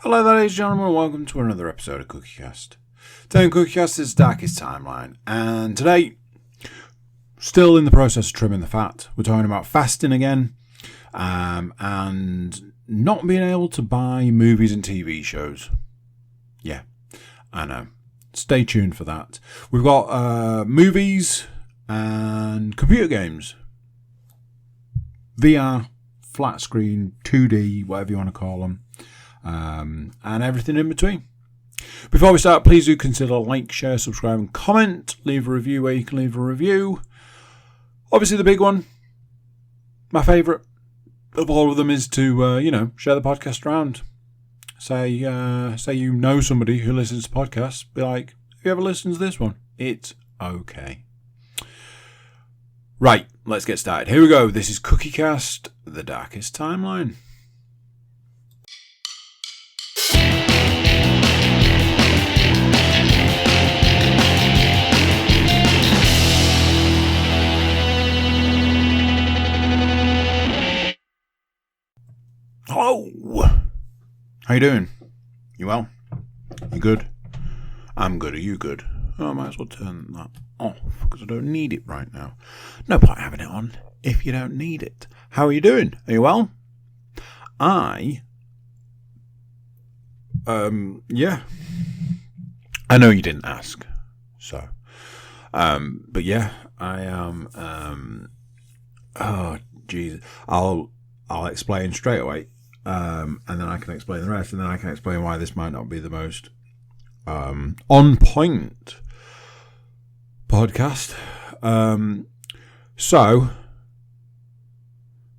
Hello there, ladies and gentlemen, welcome to another episode of CookieCast. Today on CookieCast is Darkest Timeline, and today, still in the process of trimming the fat. We're talking about fasting again, and not being able to buy movies and TV shows. Yeah, I know. Stay tuned for that. We've got movies and computer games. VR, flat screen, 2D, whatever you want to call them. And everything in between. Before we start, please do consider like, share, subscribe and comment. Leave a review where you can leave a review. Obviously the big one, my favourite of all of them, is to share the podcast around. Say you know somebody who listens to podcasts. Be like, have you ever listened to this one? It's okay. Right, let's get started. Here we go. This is CookieCast, The Darkest Timeline. Hello. How you doing? You well? You good? I'm good. Are you good? Oh, I might as well turn that off because I don't need it right now. No point having it on if you don't need it. How are you doing? Are you well? Yeah. I know you didn't ask, so. But yeah, I am. Oh, Jesus. I'll explain straight away. And then I can explain the rest, and then I can explain why this might not be the most on point podcast. So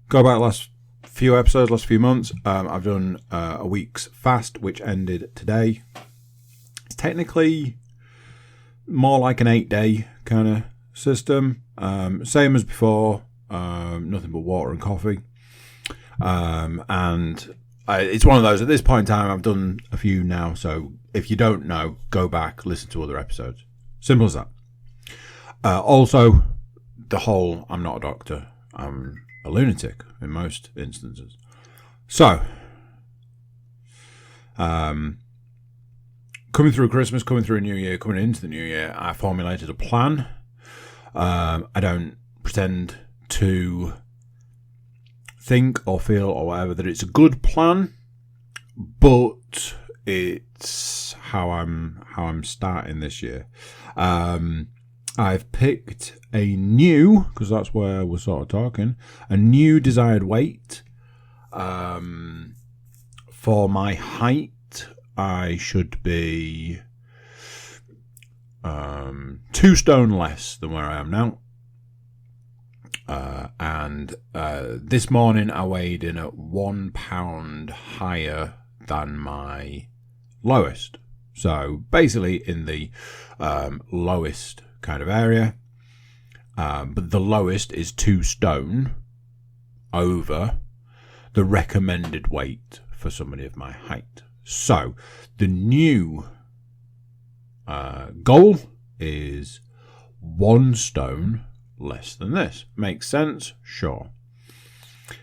go back last few episodes, last few months. I've done a week's fast, which ended today. It's technically more like an 8-day kind of system. Same as before. Nothing but water and coffee. It's one of those, at this point in time, I've done a few now, so if you don't know, go back, listen to other episodes. Simple as that. Also, the whole, I'm not a doctor, I'm a lunatic in most instances. So, coming through Christmas, coming through New Year, coming into the New Year, I formulated a plan. I don't pretend to think or feel or whatever that it's a good plan, but it's how I'm starting this year. I've picked a new, because that's where we're sort of talking, a new desired weight. For my height, I should be 2 stone less than where I am now. And this morning I weighed in at 1 pound higher than my lowest. So basically in the lowest kind of area. But the lowest is 2 stone over the recommended weight for somebody of my height. So the new goal is 1 stone less than this. Makes sense? Sure.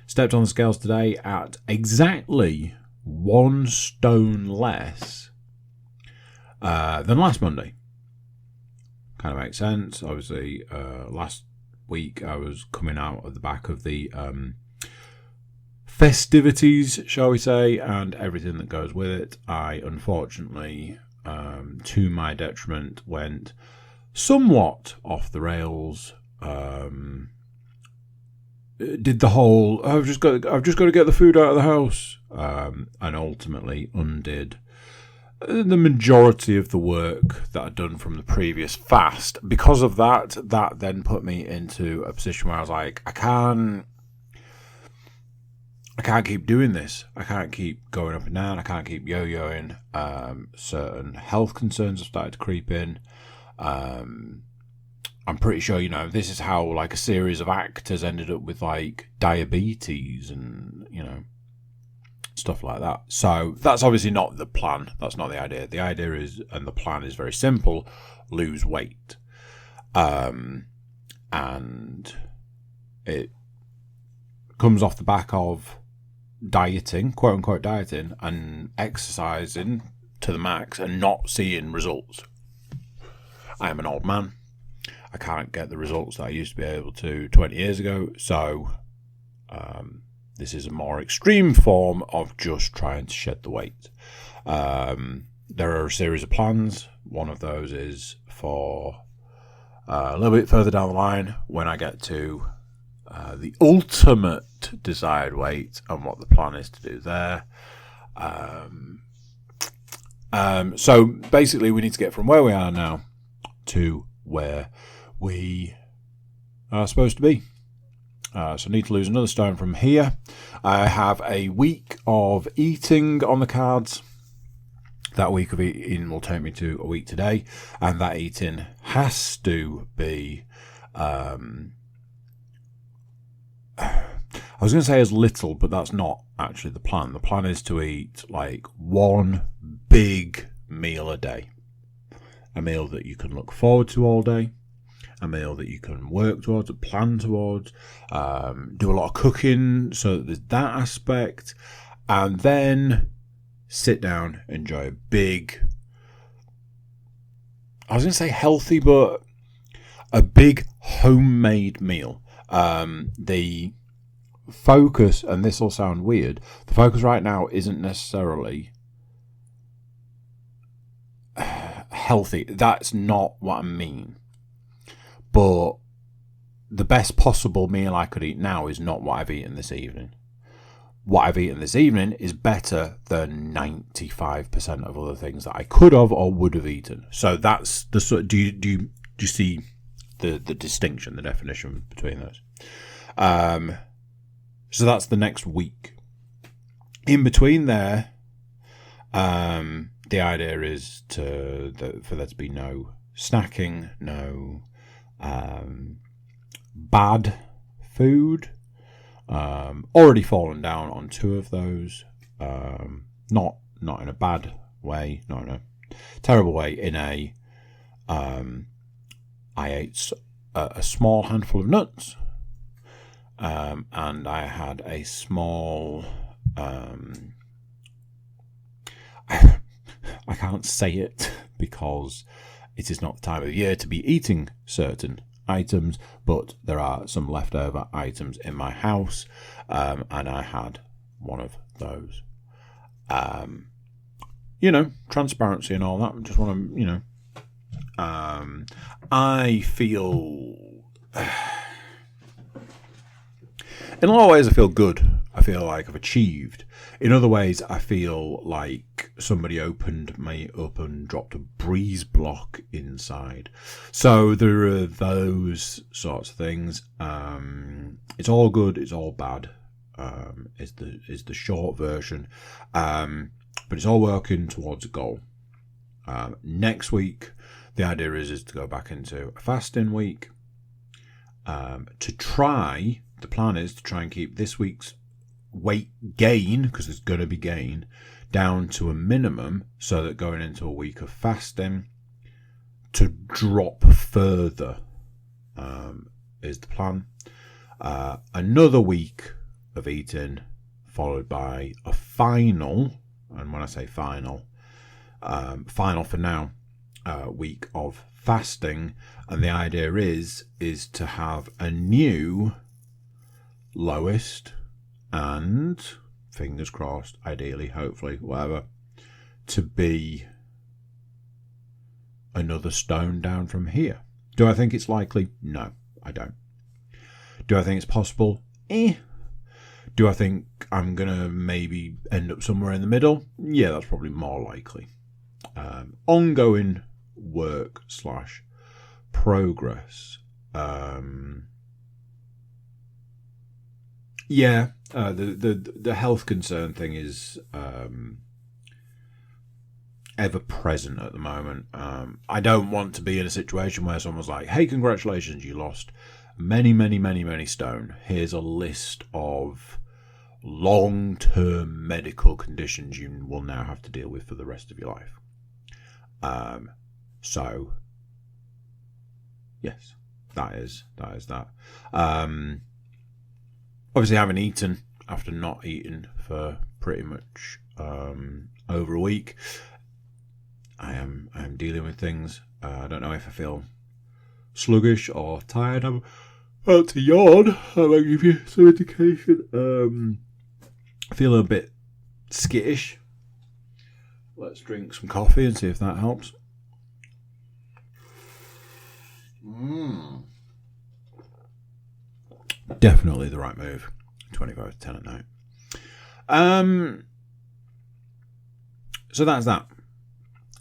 Stepped on the scales today at exactly 1 stone less than last Monday. Kind of makes sense. Obviously, last week I was coming out of the back of the festivities, shall we say, and everything that goes with it. I unfortunately, to my detriment, went somewhat off the rails. Did the whole I've just got to get the food out of the house, and ultimately undid the majority of the work that I'd done from the previous fast. Because of that then put me into a position where I was like, I can't keep doing this. I can't keep going up and down. I can't keep yo-yoing. Certain health concerns have started to creep in. I'm pretty sure, this is how like a series of actors ended up with like diabetes and, stuff like that. So that's obviously not the plan. That's not the idea. The idea is, and the plan is very simple, lose weight. And it comes off the back of dieting, quote unquote dieting, and exercising to the max and not seeing results. I am an old man. I can't get the results that I used to be able to 20 years ago. So this is a more extreme form of just trying to shed the weight. There are a series of plans. One of those is for a little bit further down the line when I get to the ultimate desired weight and what the plan is to do there. So basically we need to get from where we are now to where we are supposed to be. So I need to lose another stone from here. I have a week of eating on the cards. That week of eating will take me to a week today, and that eating has to be I was going to say as little, but that's not actually the plan. The plan is to eat like one big meal a day. A meal that you can look forward to all day. A meal that you can work towards, plan towards, do a lot of cooking, so that there's that aspect. And then sit down, enjoy a big, I was going to say healthy, but a big homemade meal. The focus, and this will sound weird, the focus right now isn't necessarily healthy. That's not what I mean. But the best possible meal I could eat now is not what I've eaten this evening. What I've eaten this evening is better than 95% of other things that I could have or would have eaten. So that's the sort. Do you see the distinction, the definition between those? So that's the next week. In between there, the idea is for there to be no snacking, no bad food. Already fallen down on 2 of those. Not in a bad way, not in a terrible way. In a, I ate a small handful of nuts, and I had a small. I can't say it because it is not the time of year to be eating certain items, but there are some leftover items in my house, and I had one of those. Transparency and all that. I just want to, I feel, in a lot of ways, I feel good. I feel like I've achieved. In other ways, I feel like somebody opened me up and dropped a breeze block inside. So there are those sorts of things. It's all good. It's all bad. Is the short version. But it's all working towards a goal. Next week, the idea is to go back into a fasting week. The plan is to try and keep this week's weight gain, because there's going to be gain, down to a minimum, so that going into a week of fasting to drop further is the plan. Another week of eating followed by a final, and when I say final for now, week of fasting, and the idea is to have a new lowest and, fingers crossed, ideally, hopefully, whatever, to be another stone down from here. Do I think it's likely? No, I don't. Do I think it's possible? Do I think I'm going to maybe end up somewhere in the middle? Yeah, that's probably more likely. Ongoing work / progress. The health concern thing is ever present at the moment. I don't want to be in a situation where someone's like, hey, congratulations, you lost many, many, many, many stone. Here's a list of long-term medical conditions you will now have to deal with for the rest of your life. So, yes, that is that. Obviously, I haven't eaten after not eating for pretty much over a week. I am dealing with things. I don't know if I feel sluggish or tired. I'm about to yawn. I might give you some indication. I feel a bit skittish. Let's drink some coffee and see if that helps. Definitely the right move. 25 to 10 at night. So that's that.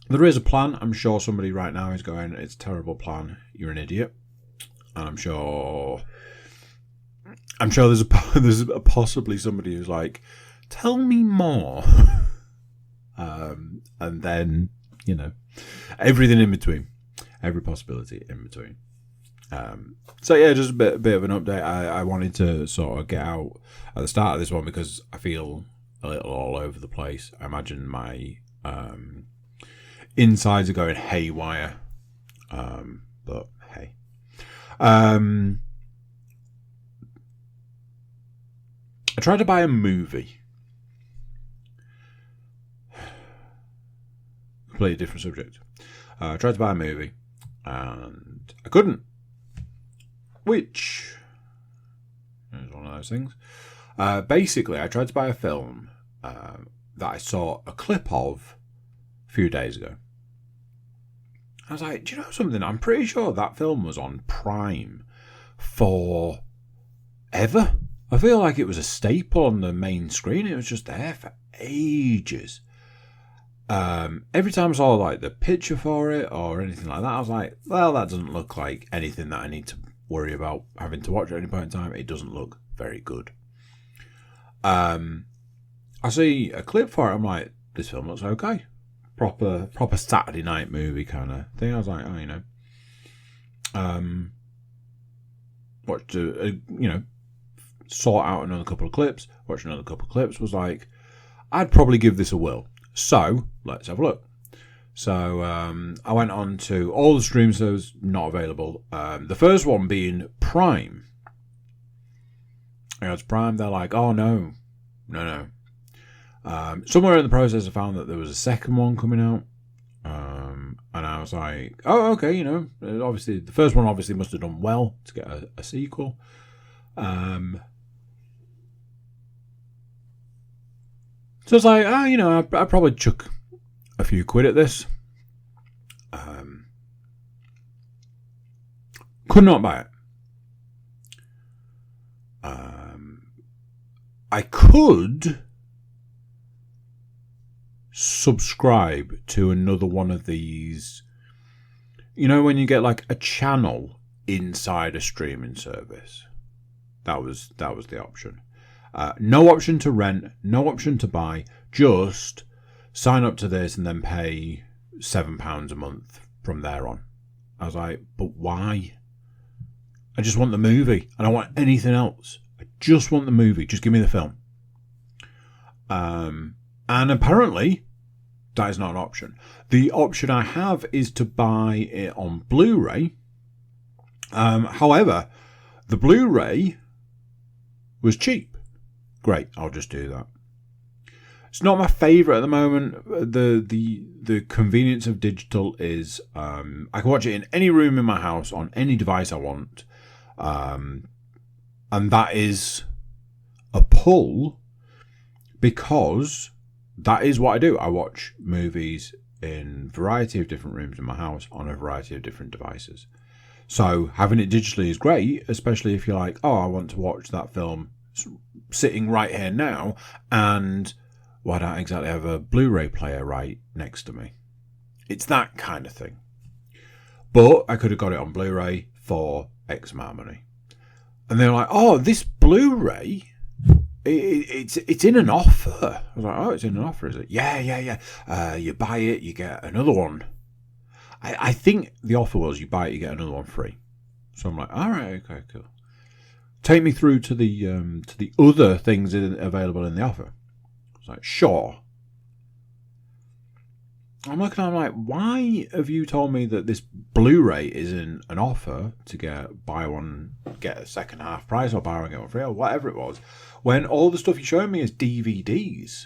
There is a plan. I'm sure somebody right now is going, it's a terrible plan. You're an idiot. And I'm sure there's possibly somebody who's like, tell me more. And then, everything in between. Every possibility in between. So yeah, just a bit of an update. I wanted to sort of get out at the start of this one because I feel a little all over the place. I imagine my insides are going haywire. But hey. I tried to buy a movie. Completely different subject. I tried to buy a movie and I couldn't. Which is one of those things. Basically, I tried to buy a film that I saw a clip of a few days ago. I was like, do you know something? I'm pretty sure that film was on Prime for ever. I feel like it was a staple on the main screen. It was just there for ages. Every time I saw like the picture for it or anything like that, I was like, well, that doesn't look like anything that I need to worry about having to watch at any point in time. It doesn't look very good. I see a clip for it. I'm like, this film looks okay. Proper Saturday night movie kind of thing. I was like, watched sort out another couple of clips. Watched another couple of clips. Was like, I'd probably give this a whirl. So let's have a look. So I went on to all the stream services not available. The first one being Prime. I go to Prime. They're like, oh no. Somewhere in the process, I found that there was a second one coming out. And I was like, oh, okay, obviously the first one obviously must have done well to get a sequel. So it's like, I'd probably chuck a few quid at this. Could not buy it. I could subscribe to another one of these. When you get like a channel inside a streaming service. That was the option. No option to rent, no option to buy, just sign up to this and then pay £7 a month from there on. I was like, but why? I just want the movie. I don't want anything else. I just want the movie. Just give me the film. And apparently, that is not an option. The option I have is to buy it on Blu-ray. However, the Blu-ray was cheap. Great, I'll just do that. It's not my favourite at the moment. The convenience of digital is I can watch it in any room in my house on any device I want, and that is a pull because that is what I do. I watch movies in a variety of different rooms in my house on a variety of different devices. So having it digitally is great, especially if you're like, oh, I want to watch that film sitting right here now, and I don't exactly have a Blu-ray player right next to me. It's that kind of thing. But I could have got it on Blu-ray for X amount of money. And they're like, oh, this Blu-ray, it's in an offer. I was like, oh, it's in an offer, is it? Yeah. You buy it, you get another one. I think the offer was you buy it, you get another one free. So I'm like, all right, okay, cool. Take me through to the other things available in the offer. I was like, sure. I'm looking, I'm like, why have you told me that this Blu-ray is in an offer to get buy one, get a second half price, or buy one, get one free, or whatever it was, when all the stuff you're showing me is DVDs?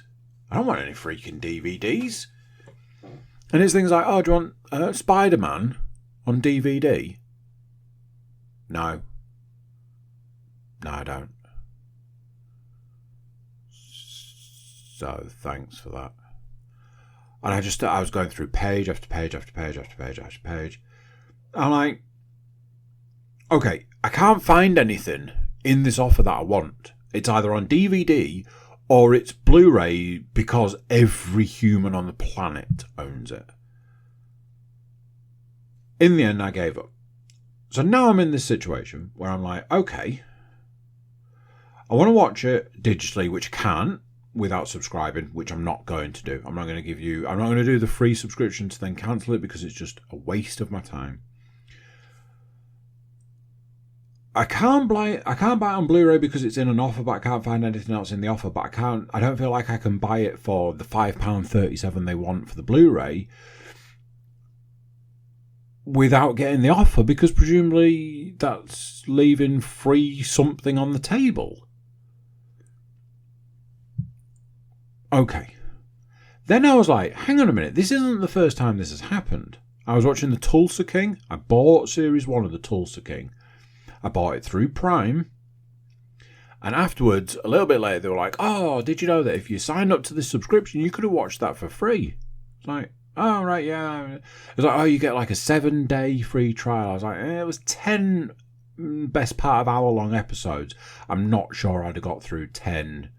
I don't want any freaking DVDs. And it's things like, oh, do you want Spider-Man on DVD? No. No, I don't. So, thanks for that. And I was going through page after page after page after page after page. I'm like, okay, I can't find anything in this offer that I want. It's either on DVD or it's Blu-ray because every human on the planet owns it. In the end, I gave up. So now I'm in this situation where I'm like, okay, I want to watch it digitally, which I can't without subscribing, which I'm not going to do. I'm not going to do the free subscription to then cancel it because it's just a waste of my time. I can't buy it on Blu-ray because it's in an offer, but I can't find anything else in the offer. But I don't feel like I can buy it for the £5.37 they want for the Blu-ray without getting the offer, because presumably that's leaving free something on the table. Okay. Then I was like, hang on a minute, this isn't the first time this has happened. I was watching The Tulsa King. I bought Series 1 of The Tulsa King. I bought it through Prime. And afterwards, a little bit later, they were like, oh, did you know that if you signed up to this subscription, you could have watched that for free? It's like, oh, right, yeah. It was like, oh, you get like a 7-day free trial. I was like, it was 10 best part of hour-long episodes. I'm not sure I'd have got through 10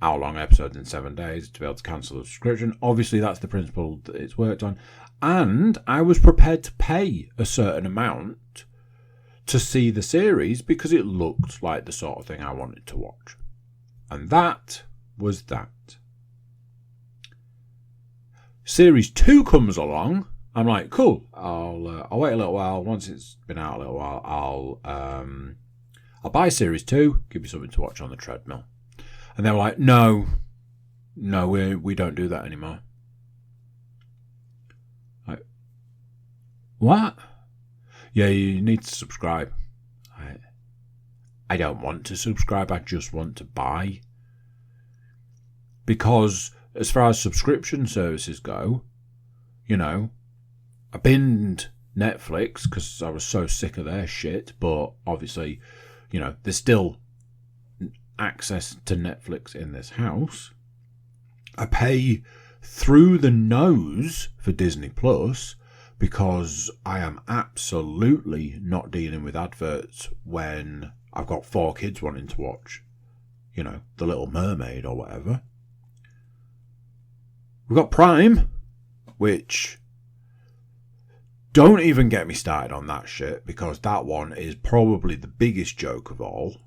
hour-long episodes in 7 days to be able to cancel the subscription. Obviously, that's the principle that it's worked on. And I was prepared to pay a certain amount to see the series because it looked like the sort of thing I wanted to watch. And that was that. Series 2 comes along. I'm like, cool. I'll wait a little while. Once it's been out a little while, I'll buy Series 2. Give you something to watch on the treadmill. And they were like, no, we don't do that anymore. Like, what? Yeah, you need to subscribe. I don't want to subscribe. I just want to buy. Because as far as subscription services go, you know, I binned Netflix because I was so sick of their shit. But obviously, you know, there's still access to Netflix in this house. I pay through the nose for Disney Plus because I am absolutely not dealing with adverts when I've got 4 kids wanting to watch, you know, The Little Mermaid or whatever. We've got Prime, which don't even get me started on that shit because that one is probably the biggest joke of all.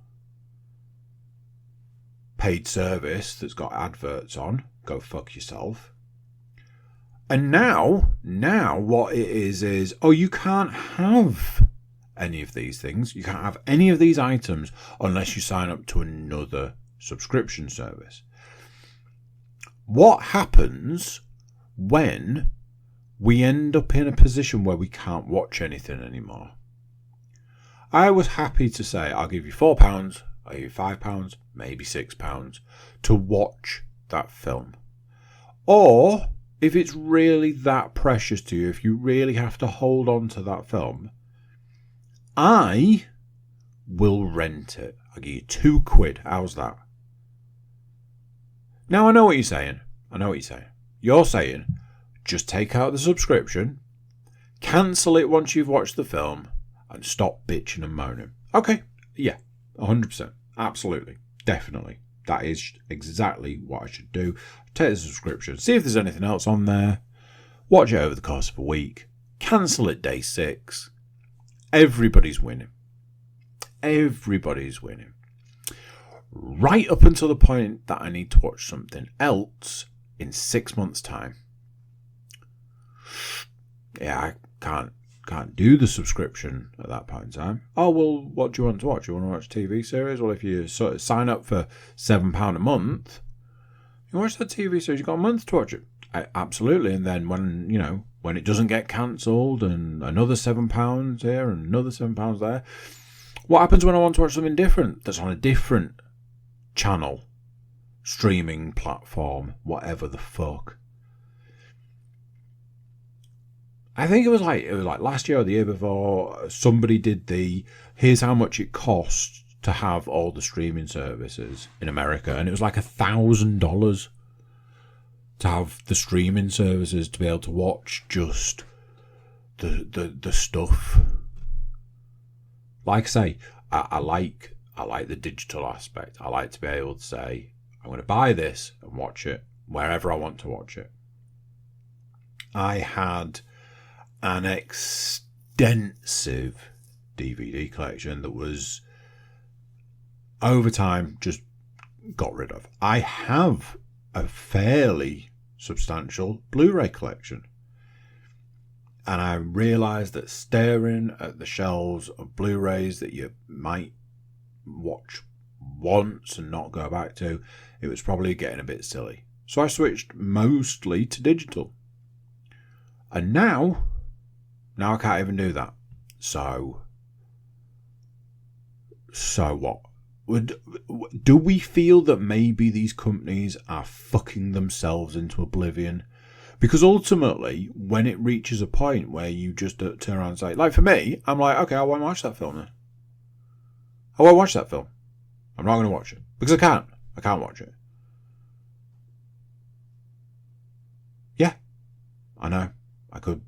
Paid service that's got adverts on. Go fuck yourself. And now what it is, oh, you can't have any of these things. You can't have any of these items unless you sign up to another subscription service. What happens when we end up in a position where we can't watch anything anymore? I was happy to say, I'll give you £4, I'll give you £5, maybe £6 to watch that film. Or if it's really that precious to you, if you really have to hold on to that film, I will rent it. I'll give you £2. How's that? Now I know what you're saying. You're saying, just take out the subscription, cancel it once you've watched the film, and stop bitching and moaning. Okay, yeah, 100%. Absolutely. Definitely. That is exactly what I should do. Take the subscription, see if there's anything else on there, watch it over the course of a week, cancel it day 6. Everybody's winning. Everybody's winning. Right up until the point that I need to watch something else in 6 months' time. Yeah, I can't do the subscription at that point in time. Oh, well, what do you want to watch? You want to watch a TV series? Well, if you sort of sign up for £7 a month, you watch that TV series, you've got a month to watch it. Absolutely. And then when it doesn't get cancelled and another £7 here and another £7 there, what happens when I want to watch something different that's on a different channel, streaming platform, whatever the fuck? I think it was like last year or the year before, somebody did here's how much it costs to have all the streaming services in America, and it was like $1,000 to have the streaming services to be able to watch just the stuff. Like I say, I like the digital aspect. I like to be able to say, I'm going to buy this and watch it wherever I want to watch it. I had an extensive DVD collection that was, over time, just got rid of. I have a fairly substantial Blu-ray collection. And I realised that staring at the shelves of Blu-rays that you might watch once and not go back to, it was probably getting a bit silly. So I switched mostly to digital. And now I can't even do that. So what? Do we feel that maybe these companies are fucking themselves into oblivion? Because ultimately, when it reaches a point where you just turn around and say, like for me, I'm like, okay, I won't watch that film then. I won't watch that film. I'm not going to watch it. Because I can't. I can't watch it. Yeah, I know. I could.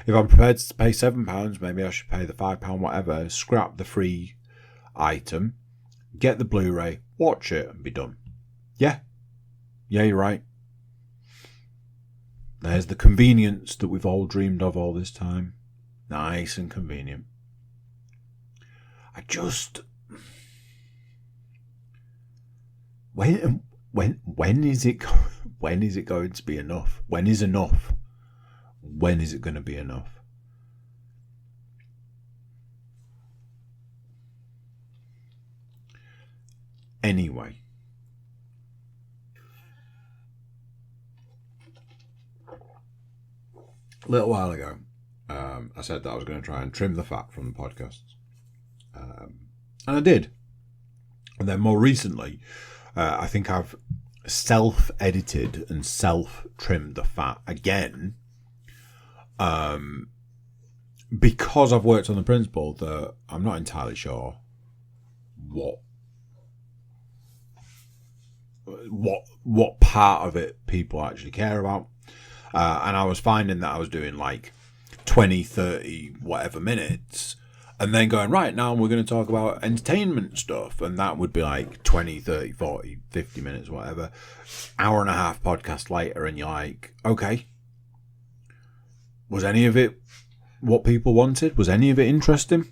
If I'm prepared to pay £7, maybe I should pay the £5, whatever, scrap the free item, get the Blu-ray, watch it, and be done. Yeah, you're right. There's the convenience that we've all dreamed of all this time. Nice and convenient. I just... When is it going to be enough? When is enough? When is it going to be enough? Anyway. A little while ago, I said that I was going to try and trim the fat from the podcasts. And I did. And then more recently, I think I've self-edited and self-trimmed the fat again. Because I've worked on the principle that I'm not entirely sure what part of it people actually care about. And I was finding that I was doing like 20, 30, whatever minutes, and then going, right, now we're going to talk about entertainment stuff. And that would be like 20, 30, 40, 50 minutes, whatever. Hour and a half podcast later, and you're like, okay, was any of it what people wanted? Was any of it interesting?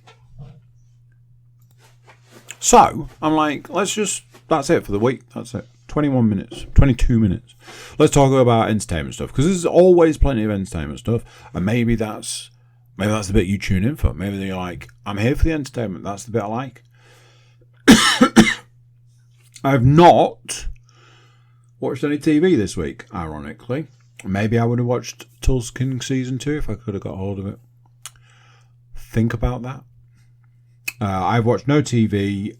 So I'm like, that's it for the week. That's it. 21 minutes, 22 minutes. Let's talk about entertainment stuff, because there's always plenty of entertainment stuff, and maybe that's the bit you tune in for. Maybe you're like, I'm here for the entertainment. That's the bit I like. I've not watched any TV this week, ironically. Maybe I would have watched Tulsa King Season 2 if I could have got hold of it. Think about that. I've watched no TV.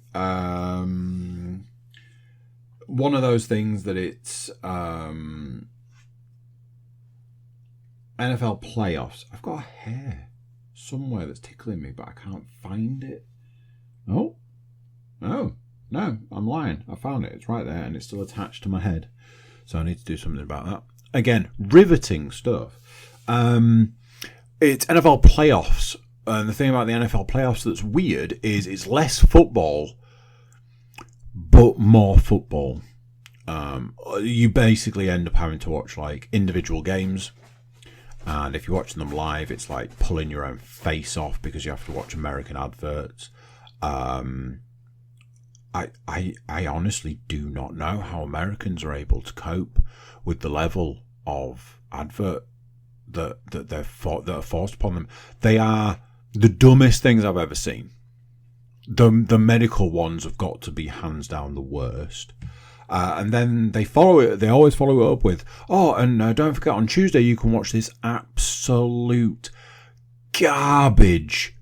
One of those things that it's NFL playoffs. I've got a hair somewhere that's tickling me, but I can't find it. Oh, no, I'm lying. I found it. It's right there, and it's still attached to my head. So I need to do something about that. Again, riveting stuff. It's NFL playoffs. And the thing about the NFL playoffs that's weird is it's less football, but more football. You basically end up having to watch like individual games, and if you're watching them live, it's like pulling your own face off because you have to watch American adverts. I honestly do not know how Americans are able to cope with the level of advert that are forced upon them. They are the dumbest things I've ever seen. The medical ones have got to be hands down the worst. And then they always follow it up with, oh, and don't forget on Tuesday you can watch this absolute garbage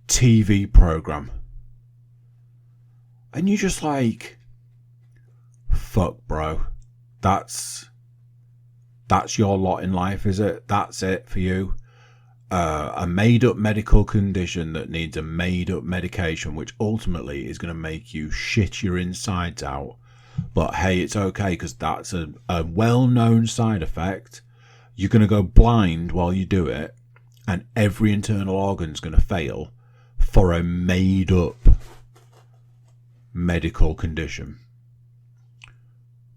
TV program. And you're just like, fuck, bro. That's your lot in life, is it? That's it for you? A made-up medical condition that needs a made-up medication, which ultimately is going to make you shit your insides out. But hey, it's okay, because that's a well-known side effect. You're going to go blind while you do it, and every internal organ's going to fail for a made-up medical condition.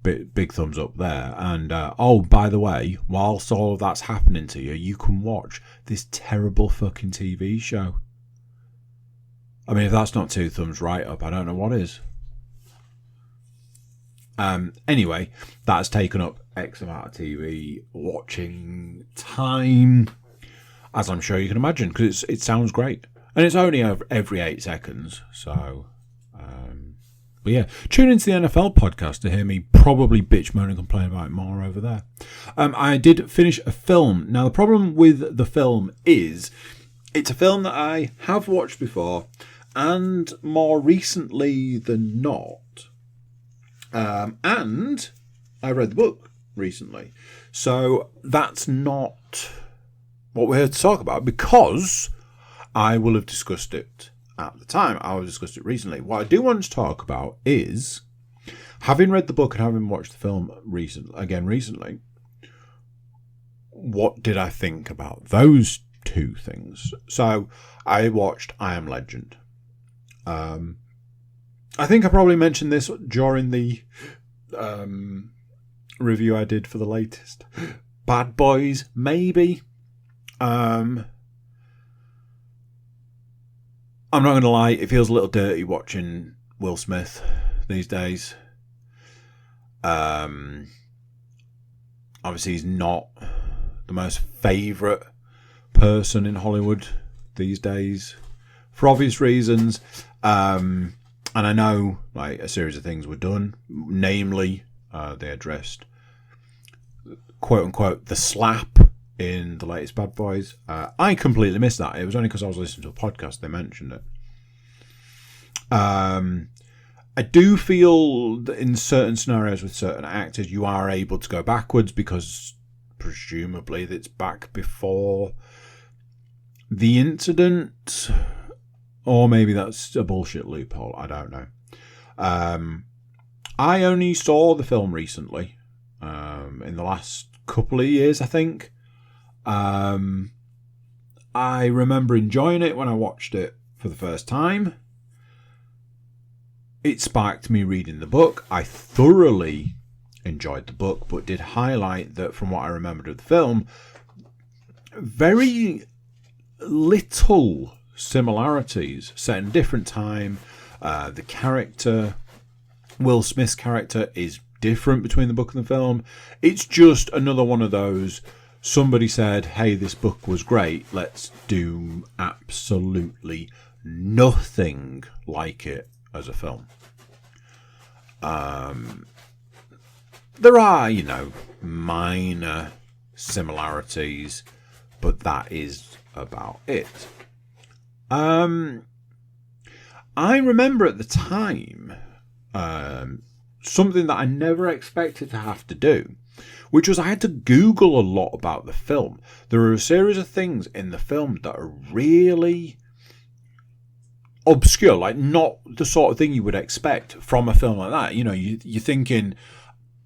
Big thumbs up there. And oh, by the way, whilst all of that's happening to you, you can watch this terrible fucking TV show. I mean, if that's not 2 thumbs right up, I don't know what is. Anyway, that has taken up X amount of TV watching time, as I'm sure you can imagine, because it sounds great. And it's only every 8 seconds, so... But yeah, tune into the NFL podcast to hear me probably bitch, moan and complain about it more over there. I did finish a film. Now, the problem with the film is it's a film that I have watched before, and more recently than not. And I read the book recently. So that's not what we're here to talk about, because I will have discussed it at the time. I will discuss it recently. What I do want to talk about is, having read the book and having watched the film recently, what did I think about those 2 things? So I watched I Am Legend. I think I probably mentioned this during the review I did for the latest Bad Boys, maybe. I'm not going to lie, it feels a little dirty watching Will Smith these days. Obviously, he's not the most favourite person in Hollywood these days, for obvious reasons. And I know like a series of things were done, namely, they addressed, quote-unquote, the slap in the latest Bad Boys. I completely missed that. It was only because I was listening to a podcast they mentioned it. I do feel that in certain scenarios with certain actors, you are able to go backwards because presumably it's back before the incident, or maybe that's a bullshit loophole. I don't know. I only saw the film recently, in the last couple of years, I think. I remember enjoying it when I watched it for the first time. It sparked me reading the book. I thoroughly enjoyed the book, but did highlight that from what I remembered of the film, very little similarities, set in a different time. The character, Will Smith's character, is different between the book and the film. It's just another one of those, somebody said, hey, this book was great, let's do absolutely nothing like it as a film. There are, minor similarities, but that is about it. I remember at the time something that I never expected to have to do, which was I had to Google a lot about the film. There are a series of things in the film that are really obscure, like not the sort of thing you would expect from a film like that. You're thinking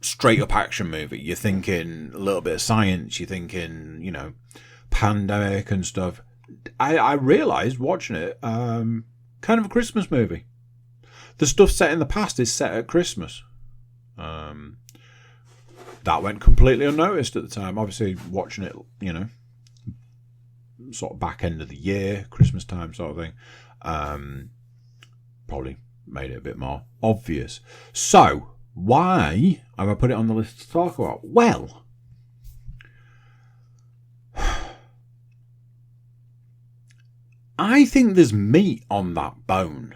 straight up action movie, you're thinking a little bit of science, you're thinking, pandemic and stuff. I realised watching it, kind of a Christmas movie. The stuff set in the past is set at Christmas. That went completely unnoticed at the time. Obviously, watching it, sort of back end of the year, Christmas time sort of thing, probably made it a bit more obvious. So, why have I put it on the list to talk about? Well, I think there's meat on that bone.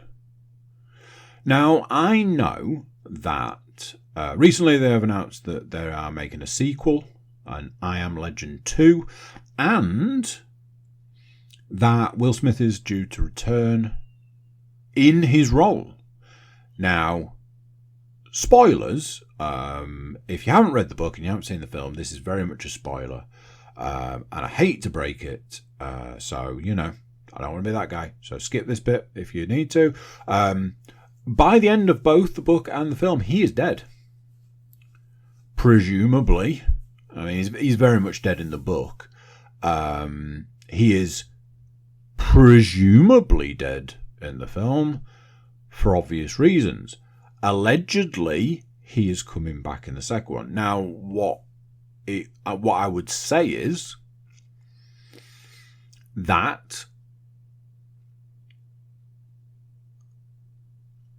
Now, I know that Recently, they have announced that they are making a sequel, an I Am Legend 2, and that Will Smith is due to return in his role. Now, spoilers, if you haven't read the book and you haven't seen the film, this is very much a spoiler. And I hate to break it, so, you know, I don't want to be that guy. So skip this bit if you need to. By the end of both the book and the film, he is dead. Presumably. I mean, he's very much dead in the book. He is presumably dead in the film for obvious reasons. Allegedly, he is coming back in the second one. Now, what I would say is that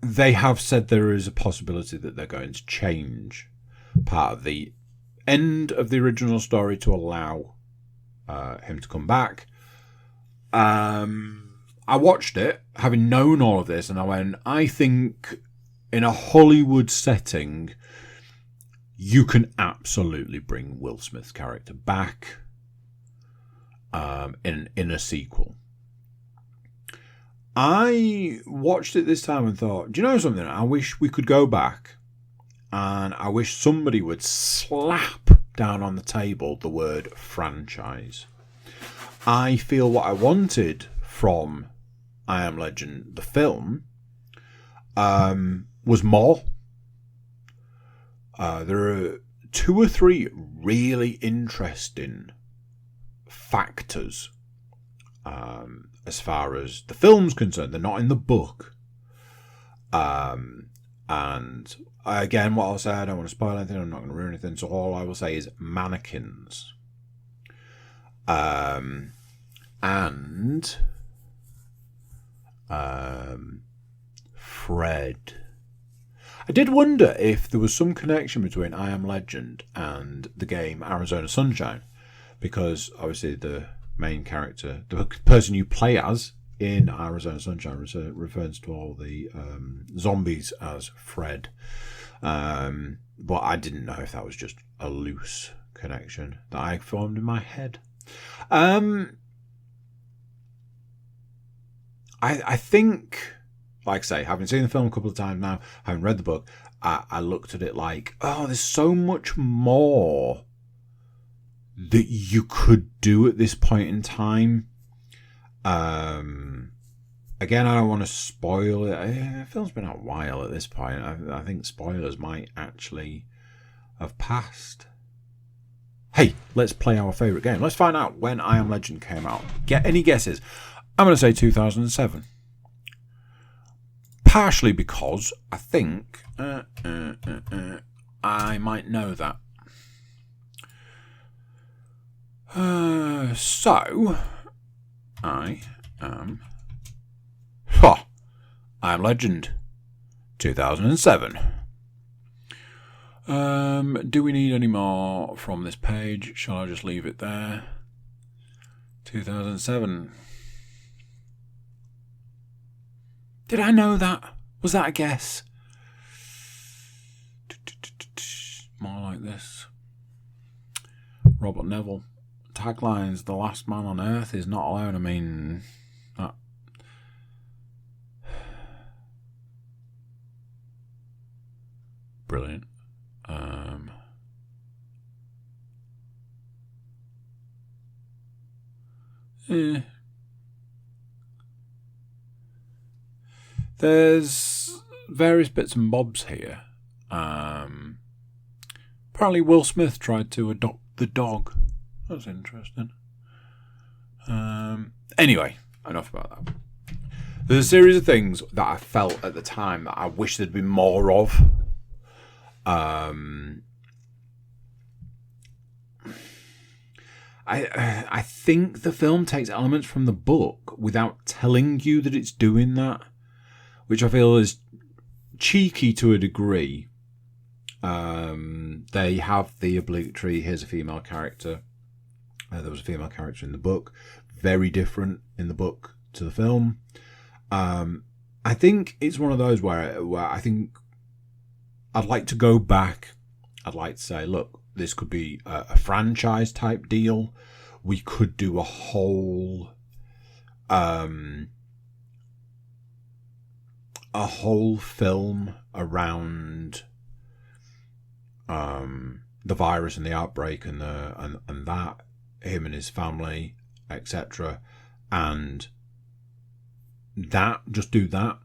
they have said there is a possibility that they're going to change part of the end of the original story to allow him to come back. I watched it, having known all of this, and I went, I think in a Hollywood setting, you can absolutely bring Will Smith's character back in a sequel. I watched it this time and thought, do you know something? I wish we could go back, and I wish somebody would slap down on the table the word franchise. I feel what I wanted from I Am Legend, the film, was more. There are 2 or 3 really interesting factors as far as the film's concerned. They're not in the book. And again, what I'll say, I don't want to spoil anything, I'm not going to ruin anything, so all I will say is mannequins. And Fred. I did wonder if there was some connection between I Am Legend and the game Arizona Sunshine, because obviously the main character, the person you play as in Arizona Sunshine, refers to all the zombies as Fred. But I didn't know if that was just a loose connection that I formed in my head. I think, like I say, having seen the film a couple of times now, having read the book, I looked at it like, oh, there's so much more that you could do at this point in time. Again, I don't want to spoil it. The film's been out a while at this point. I think spoilers might actually have passed. Hey, let's play our favourite game. Let's find out when I Am Legend came out. Get any guesses? I'm going to say 2007. Partially because I think I might know that. So, I Am Legend 2007. Do we need any more from this page? Shall I just leave it there? 2007. Did I know that? Was that a guess? More like this. Robert Neville. Taglines, the last man on earth is not alone. I mean, that... Brilliant. There's various bits and bobs here. Apparently Will Smith tried to adopt the dog. That's interesting. Anyway, enough about that. There's a series of things that I felt at the time that I wish there'd been more of. I think the film takes elements from the book without telling you that it's doing that, which I feel is cheeky to a degree. They have the obligatory, here's a female character. There was a female character in the book. Very different in the book to the film. I think it's one of those where I think I'd like to go back. I'd like to say, look, this could be a franchise type deal. We could do a whole film around the virus and the outbreak and that, him and his family, etc. And that, just do that.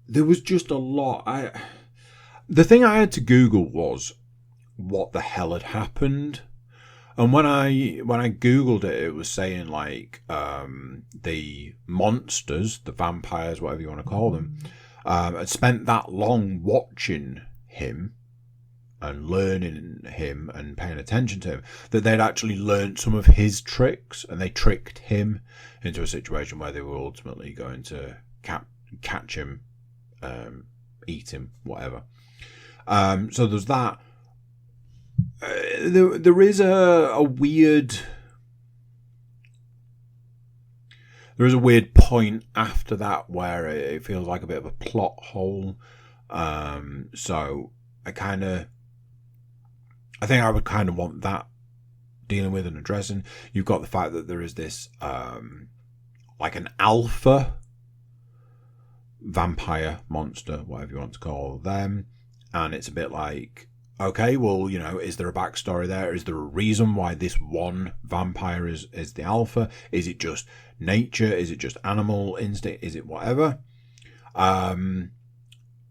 There was just a lot. The thing I had to Google was what the hell had happened. And when I Googled it, it was saying like the monsters, the vampires, whatever you want to call them, had spent that long watching him and learning him and paying attention to him that they'd actually learned some of his tricks, and they tricked him into a situation where they were ultimately going to catch him, eat him, whatever. So there's that. There is a weird. There is a weird point after that where it feels like a bit of a plot hole. So I think I would kind of want that dealing with and addressing. You've got the fact that there is this like an alpha vampire monster, whatever you want to call them, and it's a bit like, okay, well, is there a backstory there? Is there a reason why this one vampire is the alpha? Is it just nature? Is it just animal instinct? Is it whatever?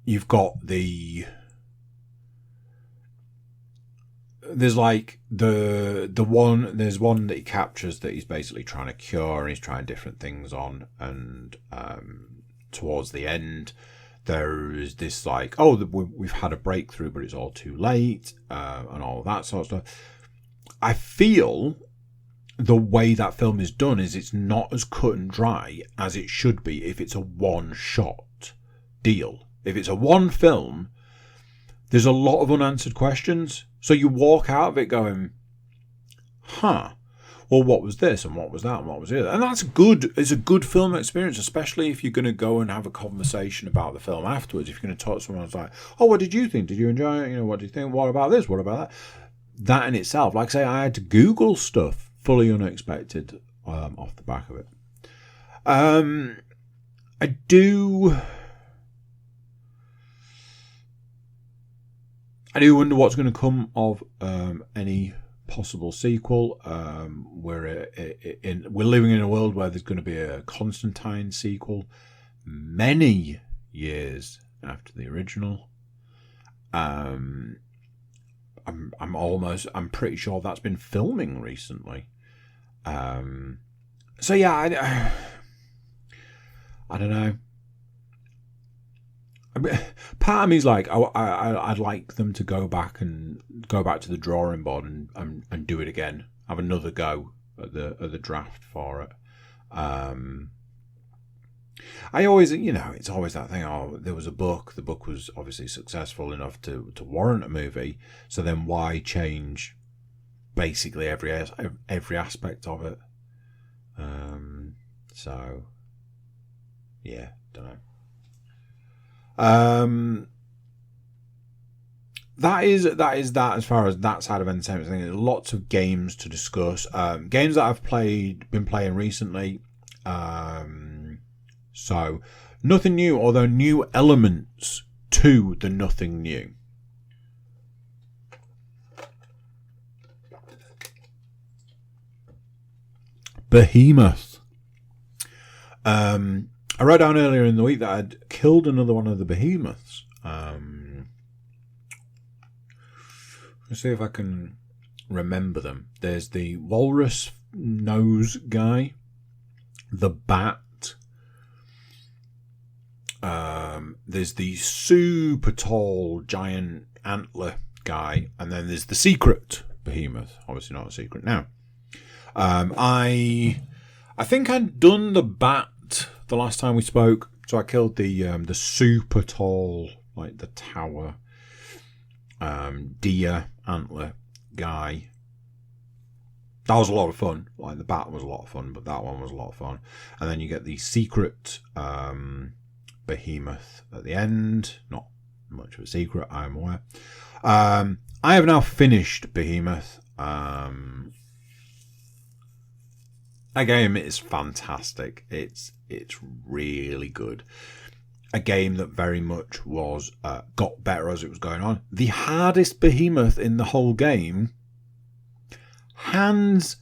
You've got there's like there's one that he captures that he's basically trying to cure, and he's trying different things on, and towards the end there is this like, oh, we've had a breakthrough, but it's all too late, and all that sort of stuff. I feel the way that film is done is it's not as cut and dry as it should be if it's a one-shot deal. If it's a one film, there's a lot of unanswered questions. So you walk out of it going, well, what was this and what was that and what was the other? And that's good. It's a good film experience, especially if you're going to go and have a conversation about the film afterwards. If you're going to talk to someone who's like, oh, what did you think? Did you enjoy it? What do you think? What about this? What about that? That in itself, like I say, I had to Google stuff fully unexpected off the back of it. I do wonder what's going to come of any possible sequel. We're living in a world where there's going to be a Constantine sequel many years after the original. I'm pretty sure that's been filming recently. So yeah, I don't know. Part of me's like, I'd like them to go back to the drawing board and do it again. Have another go at the draft for it. I always, it's always that thing. Oh, there was a book. The book was obviously successful enough to warrant a movie. So then why change basically every aspect of it? So yeah, don't know. That is that as far as that side of entertainment thing. There's lots of games to discuss. Games that I've been playing recently. So nothing new, although new elements to the nothing new. Behemoth. I wrote down earlier in the week that I'd killed another one of the behemoths. Let's see if I can remember them. There's the walrus nose guy, the bat. There's the super tall giant antler guy, and then there's the secret behemoth. Obviously not a secret now. I think I'd done the bat the last time we spoke, so I killed the super tall, like the tower deer antler guy. That was a lot of fun. Like the bat was a lot of fun, but that one was a lot of fun. And then you get the secret Behemoth at the end. Not much of a secret, I'm aware. I have now finished Behemoth. That game is fantastic. It's really good. A game that very much was got better as it was going on. The hardest Behemoth in the whole game, hands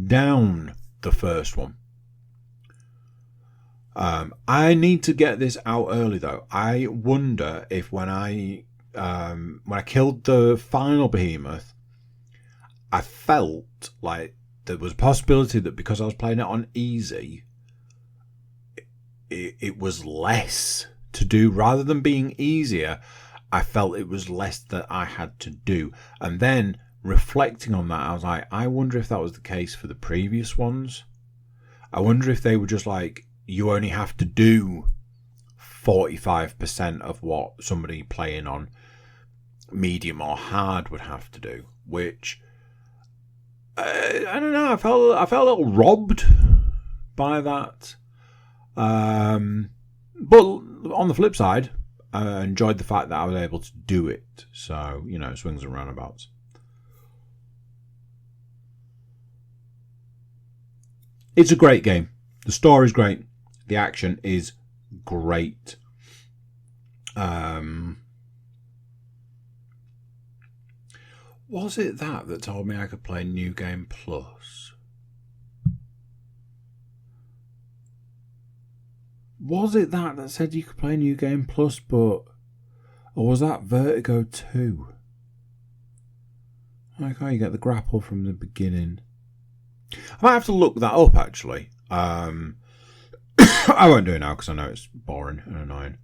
down, the first one. I need to get this out early though. I wonder if when I killed the final Behemoth, I felt like there was a possibility that because I was playing it on easy, it was less to do. Rather than being easier, I felt it was less that I had to do. And then reflecting on that, I was like, I wonder if that was the case for the previous ones. I wonder if they were just like, you only have to do 45% of what somebody playing on medium or hard would have to do, which I don't know. I felt a little robbed by that. But on the flip side, I enjoyed the fact that I was able to do it. So, swings and roundabouts. It's a great game. The story's great. The action is great. Was it that told me I could play New Game Plus? Was it that said you could play New Game Plus, or was that Vertigo 2? Like how you get the grapple from the beginning. I might have to look that up, actually. I won't do it now because I know it's boring and annoying.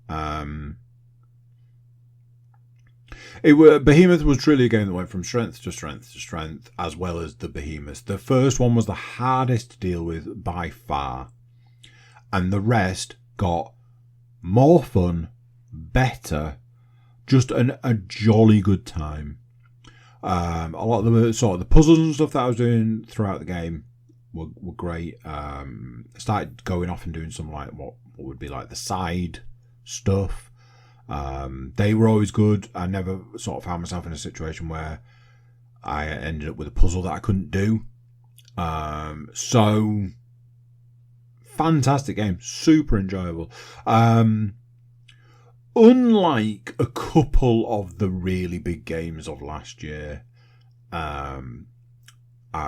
Behemoth was truly a game that went from strength to strength to strength, as well as the Behemoths. The first one was the hardest to deal with by far, and the rest got more fun, better, just a jolly good time. A lot of the puzzles and stuff that I was doing throughout the game were great. I started going off and doing some like what would be like the side stuff. They were always good. I never sort of found myself in a situation where I ended up with a puzzle that I couldn't do. So fantastic game, super enjoyable. Unlike a couple of the really big games of last year, I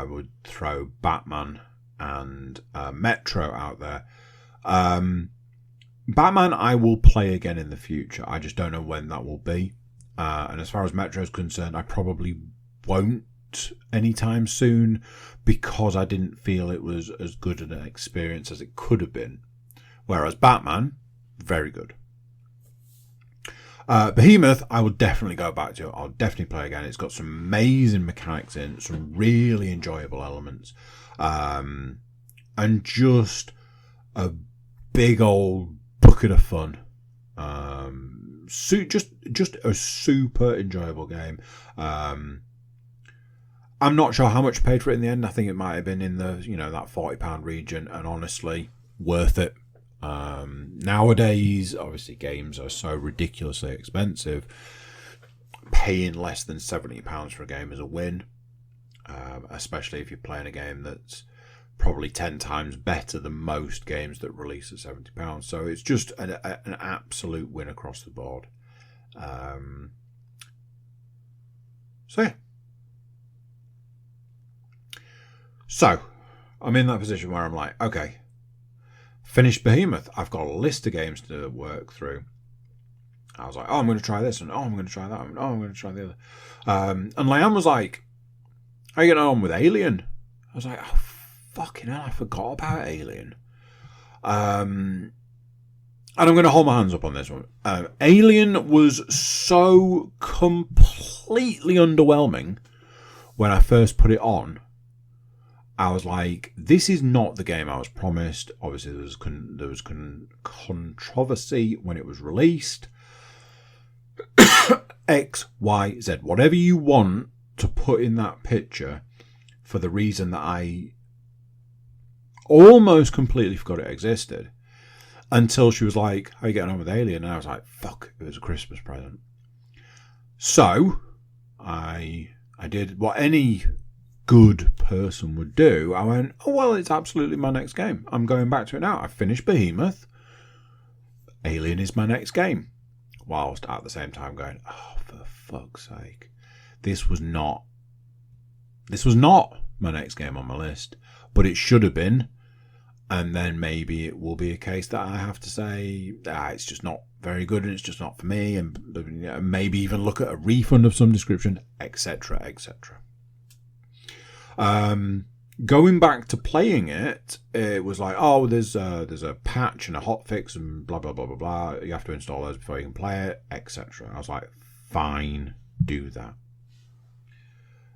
would throw Batman and Metro out there. Batman I will play again in the future. I just don't know when that will be. And as far as Metro is concerned, I probably won't anytime soon because I didn't feel it was as good an experience as it could have been. Whereas Batman, very good. Behemoth, I will definitely go back to. I'll definitely play again. It's got some amazing mechanics in, some really enjoyable elements, and just a big old bucket of fun. Just a super enjoyable game. I'm not sure how much I paid for it in the end. I think it might have been in the that £40 region, and honestly, worth it. Nowadays, obviously, games are so ridiculously expensive. Paying less than £70 for a game is a win, especially if you're playing a game that's probably 10 times better than most games that release at £70. So it's just an absolute win across the board. So yeah. So I'm in that position where I'm like, okay, finished Behemoth. I've got a list of games to work through. I was like, oh, I'm going to try this, and oh, I'm going to try that, and oh, I'm going to try the other. And Leanne was like, how are you getting on with Alien? I was like, oh, fucking hell, I forgot about Alien. And I'm going to hold my hands up on this one. Alien was so completely underwhelming when I first put it on. I was like, this is not the game I was promised. Obviously, there was controversy when it was released. X, Y, Z. Whatever you want to put in that picture for the reason that I almost completely forgot it existed. until she was like, how are you getting on with Alien? And I was like, fuck, it was a Christmas present. So I did what any good person would do. I went, oh, well, it's absolutely my next game. I'm going back to it now. I've finished Behemoth. Alien is my next game. Whilst at the same time going, oh, for fuck's sake. This was not my next game on my list, but it should have been. And then maybe it will be a case that I have to say, it's just not very good and it's just not for me, and maybe even look at a refund of some description, etc., etc. Going back to playing it, it was like, oh, there's a patch and a hotfix and blah blah blah blah blah. You have to install those before you can play it, etc. I was like, fine, do that.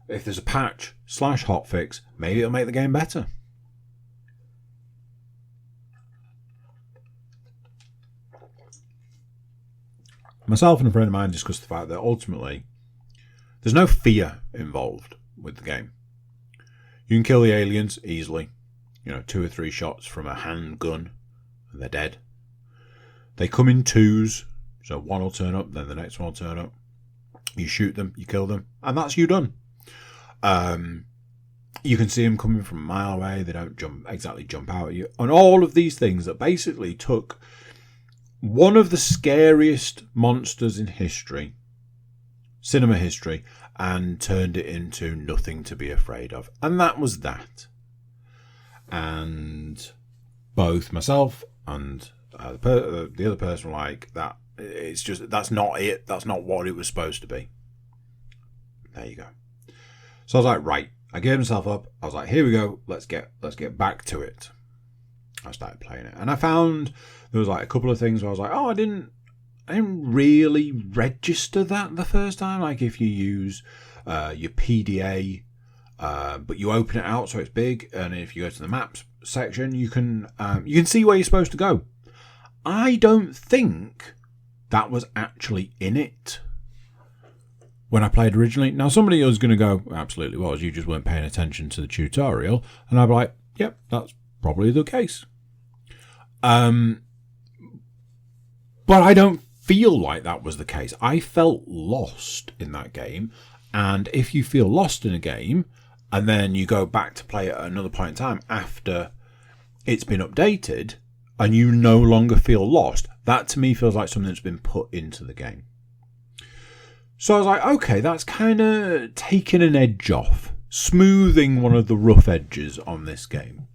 If there's a patch / hotfix, maybe it'll make the game better. Myself and a friend of mine discussed the fact that ultimately there's no fear involved with the game. You can kill the aliens easily. 2 or 3 shots from a handgun and they're dead. They come in twos, so one will turn up, then the next one will turn up. You shoot them, you kill them, and that's you done. You can see them coming from a mile away. They don't exactly jump out at you. And all of these things that basically took one of the scariest monsters in history, cinema history, and turned it into nothing to be afraid of. And that was that. And both myself and the other person were like, that it's just, that's not it. That's not what it was supposed to be. There you go. So I was like, right. I gave myself up. I was like, here we go. Let's get back to it. I started playing it, and I found there was like a couple of things where I was like, oh, I didn't really register that the first time. Like if you use your PDA, but you open it out so it's big, and if you go to the maps section, you can see where you're supposed to go. I don't think that was actually in it when I played originally. Now somebody was going to go, absolutely was. You just weren't paying attention to the tutorial, and I'd be like, yep, that's probably the case. But I don't feel like that was the case. I felt lost in that game, and if you feel lost in a game and then you go back to play it at another point in time after it's been updated and you no longer feel lost, that to me feels like something that's been put into the game. So I was like, okay, that's kind of taking an edge off, smoothing one of the rough edges on this game.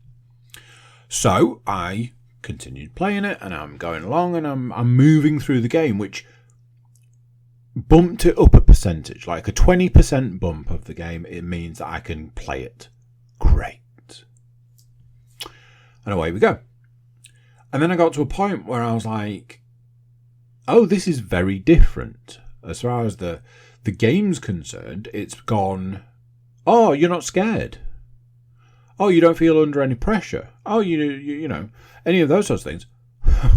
So I continued playing it, and I'm going along, and I'm moving through the game, which bumped it up a percentage, like a 20% bump of the game. It means that I can play it. Great. And away we go. And then I got to a point where I was like, oh, this is very different. As far as the game's concerned, it's gone, oh, you're not scared. Oh, you don't feel under any pressure. Oh, you know, any of those sorts of things.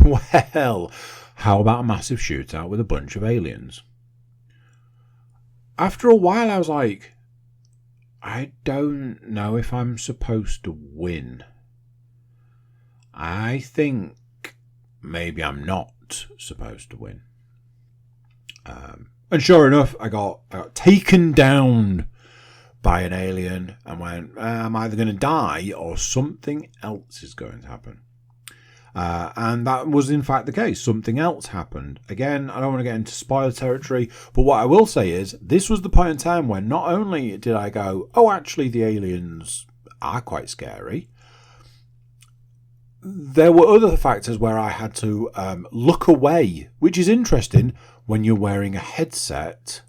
Well, how about a massive shootout with a bunch of aliens? After a while, I was like, I don't know if I'm supposed to win. I think maybe I'm not supposed to win. And sure enough, I got taken down by an alien and went, I'm either going to die or something else is going to happen. And that was in fact the case. Something else happened. Again, I don't want to get into spoiler territory, but what I will say is this was the point in time when not only did I go, oh, actually the aliens are quite scary, there were other factors where I had to look away, which is interesting when you're wearing a headset.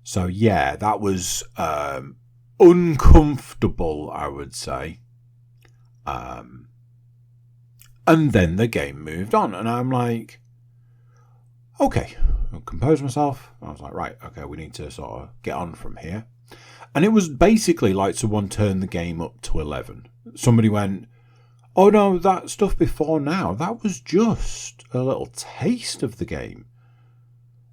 So yeah, that was uncomfortable, I would say. And then the game moved on, and I'm like, okay, I'll compose myself. I was like, right, okay, we need to sort of get on from here. And it was basically like someone turned the game up to 11. Somebody went, oh no, that stuff before now, that was just a little taste of the game.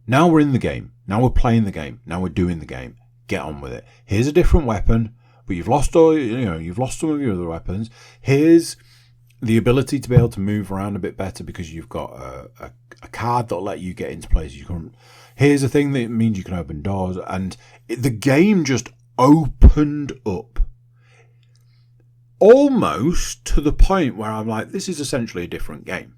Now we're in the game. Now we're playing the game. Now we're doing the game. Get on with it. Here's a different weapon, but you've lost some of your other weapons. Here's the ability to be able to move around a bit better because you've got a card that'll let you get into places you can. Here's a thing that means you can open doors, and the game just opened up almost to the point where I'm like, this is essentially a different game.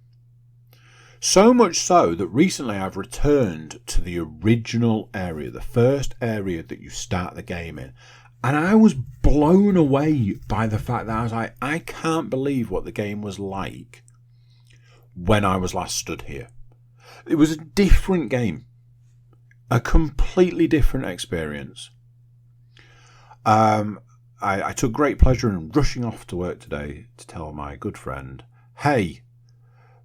So much so that recently I've returned to the original area, the first area that you start the game in. And I was blown away by the fact that I was like, I can't believe what the game was like when I was last stood here. It was a different game. A completely different experience. I took great pleasure in rushing off to work today to tell my good friend, hey,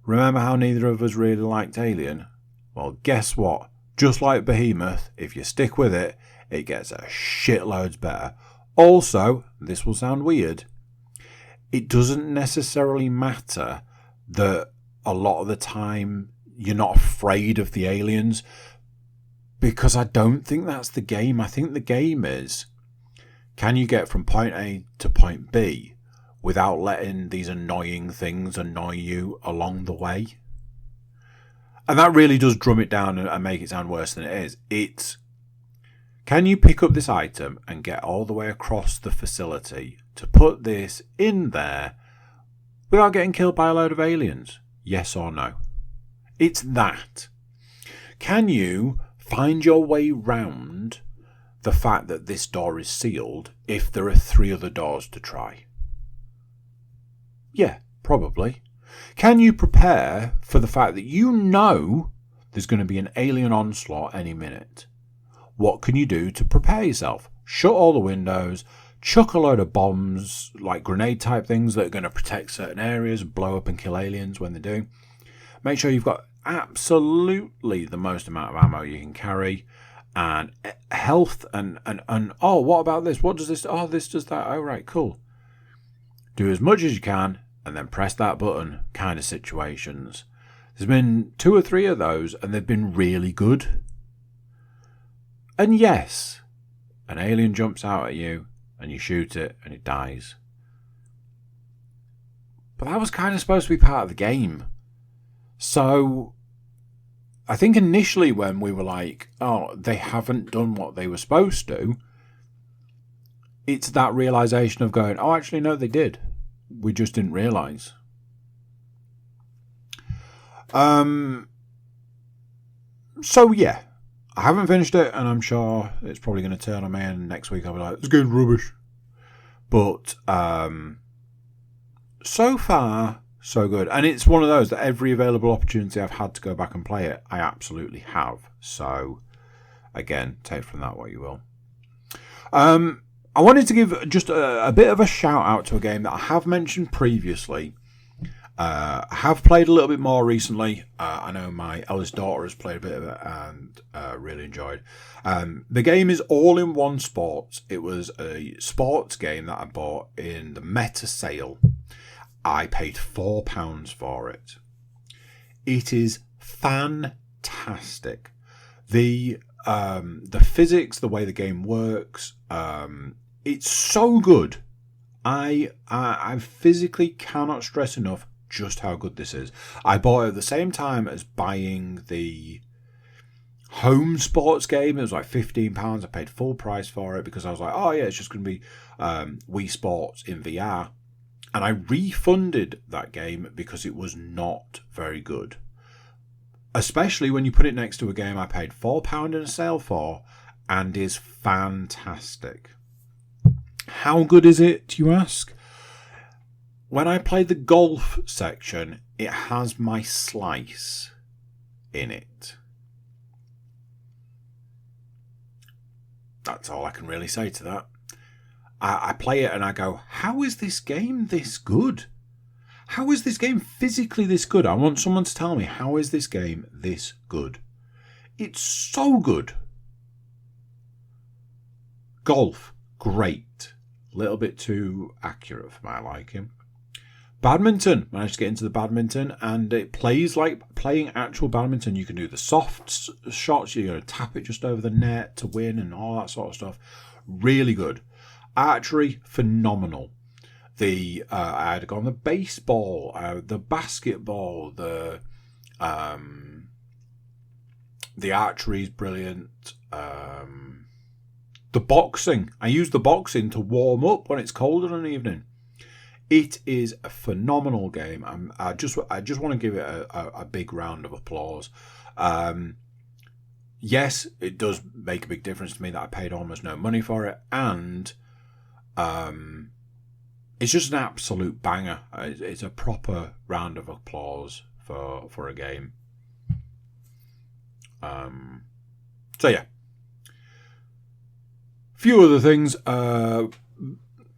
remember how neither of us really liked Alien? Well, guess what? Just like Behemoth, if you stick with it, it gets a shitloads better. Also, this will sound weird, it doesn't necessarily matter that a lot of the time you're not afraid of the aliens, because I don't think that's the game. I think the game is, can you get from point A to point B without letting these annoying things annoy you along the way? And that really does drum it down and make it sound worse than it is. It's, can you pick up this item and get all the way across the facility to put this in there without getting killed by a load of aliens? Yes or no? It's that. Can you find your way round the fact that this door is sealed if there are 3 other doors to try? Yeah, probably. Can you prepare for the fact that you know there's going to be an alien onslaught any minute? What can you do to prepare yourself? Shut all the windows, chuck a load of bombs, like grenade type things that are going to protect certain areas, blow up and kill aliens when they do. Make sure you've got absolutely the most amount of ammo you can carry, and health and oh, what about this? What does this? Oh, this does that. Oh, right, cool. Do as much as you can and then press that button kind of situations. There's been 2 or 3 of those and they've been really good. And yes, an alien jumps out at you and you shoot it and it dies. But that was kind of supposed to be part of the game. So I think initially when we were like, oh, they haven't done what they were supposed to, it's that realization of going, oh, actually, no, they did. We just didn't realise. So, yeah. I haven't finished it, and I'm sure it's probably going to turn on me, and next week I'll be like, this game's rubbish. But, so far, so good. And it's one of those that every available opportunity I've had to go back and play it, I absolutely have. So, again, take from that what you will. I wanted to give just a bit of a shout out to a game that I have mentioned previously. I have played a little bit more recently. I know my eldest daughter has played a bit of it and really enjoyed. The game is All in One Sports. It was a sports game that I bought in the Meta sale. I paid £4 for it. It is fantastic. The physics, the way the game works, it's so good. I physically cannot stress enough just how good this is. I bought it at the same time as buying the home sports game. It was like £15. I paid full price for it because I was like, oh yeah, it's just going to be Wii Sports in VR. And I refunded that game because it was not very good. Especially when you put it next to a game I paid £4 in a sale for and is fantastic. How good is it, do you ask? When I play the golf section, it has my slice in it. That's all I can really say to that. I play it and I go, how is this game this good? How is this game physically this good? I want someone to tell me, how is this game this good? It's so good. Golf, great. A little bit too accurate for my liking. Badminton, managed to get into the badminton, and it plays like playing actual badminton. You can do the soft shots, you're going to tap it just over the net to win and all that sort of stuff. Really good. Archery, phenomenal. I had gone the baseball, the basketball, the archery is brilliant. The boxing. I use the boxing to warm up when it's cold in an evening. It is a phenomenal game. I just want to give it a big round of applause. Yes, it does make a big difference to me that I paid almost no money for it, and it's just an absolute banger. It's a proper round of applause for a game. So yeah, few other things.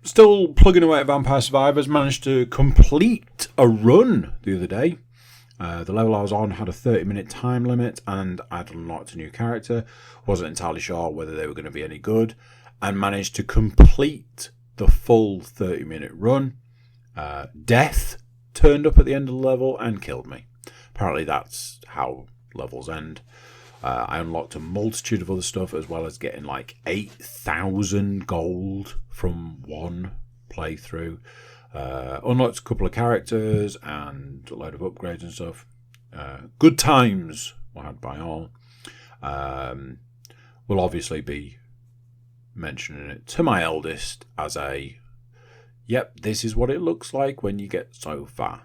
Still plugging away at Vampire Survivors. Managed to complete a run the other day. The level I was on had a 30-minute time limit, and I'd unlocked a new character. Wasn't entirely sure whether they were going to be any good, and managed to complete the full 30-minute run. Death turned up at the end of the level and killed me. Apparently that's how levels end. I unlocked a multitude of other stuff, as well as getting like 8,000 gold from one playthrough. Unlocked a couple of characters and a load of upgrades and stuff. Good times were had by all. We'll obviously be mentioning it to my eldest as a, yep, this is what it looks like when you get so far.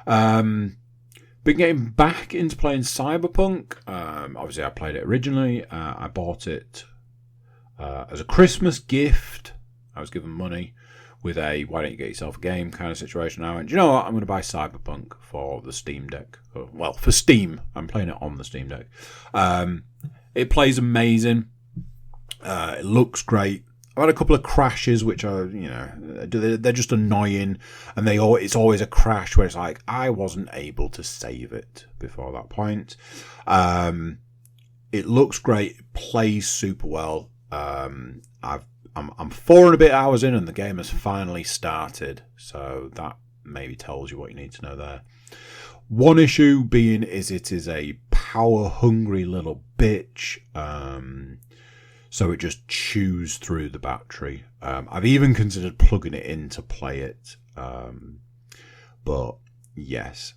Been getting back into playing Cyberpunk. Obviously, I played it originally. I bought it as a Christmas gift. I was given money with a why don't you get yourself a game kind of situation. I went, you know what? I'm going to buy Cyberpunk for the Steam Deck. Well, for Steam. I'm playing it on the Steam Deck. It plays amazing. It looks great. I've had a couple of crashes, which are, they're just annoying, and it's always a crash where it's like, I wasn't able to save it before that point. It looks great, it plays super well. I'm 4 and a bit hours in, and the game has finally started, so that maybe tells you what you need to know there. One issue being is it is a power-hungry little bitch. So it just chews through the battery. I've even considered plugging it in to play it. But yes.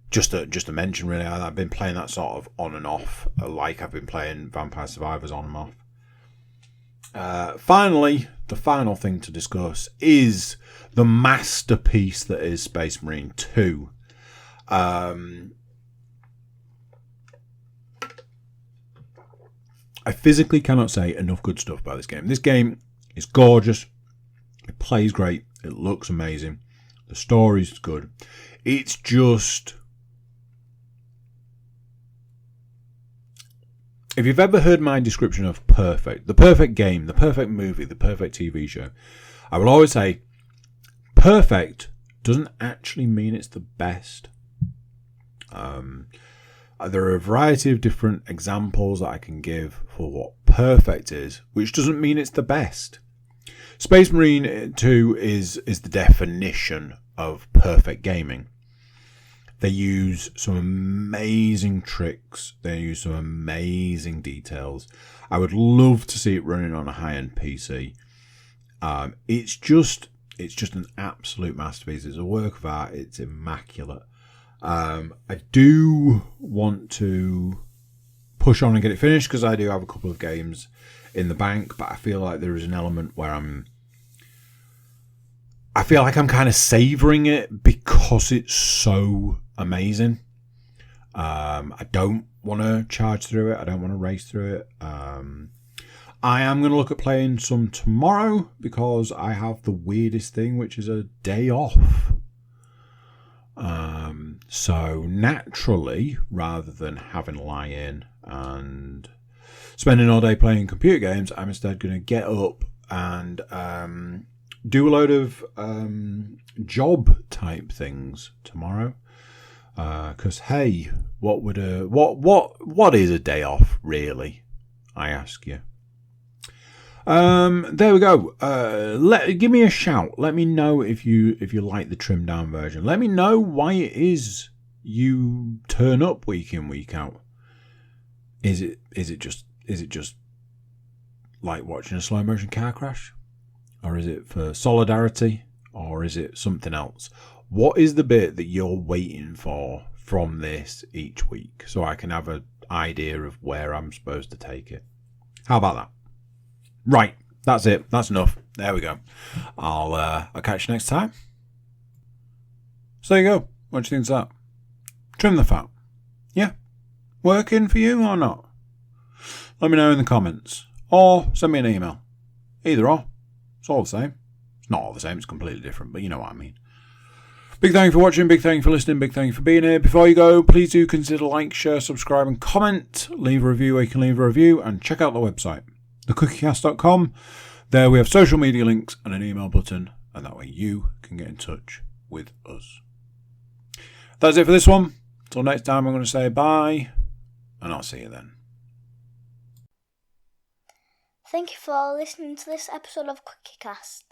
Just to mention, really, I've been playing that sort of on and off, like I've been playing Vampire Survivors on and off. Finally, the final thing to discuss is the masterpiece that is Space Marine 2. I physically cannot say enough good stuff about this game. This game is gorgeous. It plays great. It looks amazing. The story's good. It's just... if you've ever heard my description of perfect, the perfect game, the perfect movie, the perfect TV show, I will always say perfect doesn't actually mean it's the best. There are a variety of different examples that I can give for what perfect is, which doesn't mean it's the best. Space Marine 2 is the definition of perfect gaming. They use some amazing tricks. They use some amazing details. I would love to see it running on a high-end PC. It's just an absolute masterpiece. It's a work of art. It's immaculate. I do want to push on and get it finished because I do have a couple of games in the bank, but I feel like there is an element where I feel like I'm kind of savouring it because it's so amazing. I don't want to charge through it. I don't want to race through it. I am going to look at playing some tomorrow because I have the weirdest thing, which is a day off. So naturally, rather than having to lie in and spending all day playing computer games, I'm instead going to get up and do a load of job type things tomorrow. Because hey, what is a day off really? I ask you. There we go. Give me a shout. Let me know if you like the trimmed down version. Let me know why it is you turn up week in, week out. Is it just like watching a slow motion car crash? Or is it for solidarity? Or is it something else? What is the bit that you're waiting for from this each week, so I can have an idea of where I'm supposed to take it? How about that? Right, that's it. That's enough. There we go. I'll catch you next time. So there you go. What do you think of that? Trim the fat. Yeah? Working for you or not? Let me know in the comments. Or send me an email. Either or. It's all the same. It's not all the same. It's completely different, but you know what I mean. Big thank you for watching. Big thank you for listening. Big thank you for being here. Before you go, please do consider like, share, subscribe and comment. Leave a review where you can leave a review. And check out the website, thecookiecast.com. There we have social media links and an email button. And that way you can get in touch with us. That's it for this one. Until next time, I'm going to say bye. And I'll see you then. Thank you for listening to this episode of CookieCast.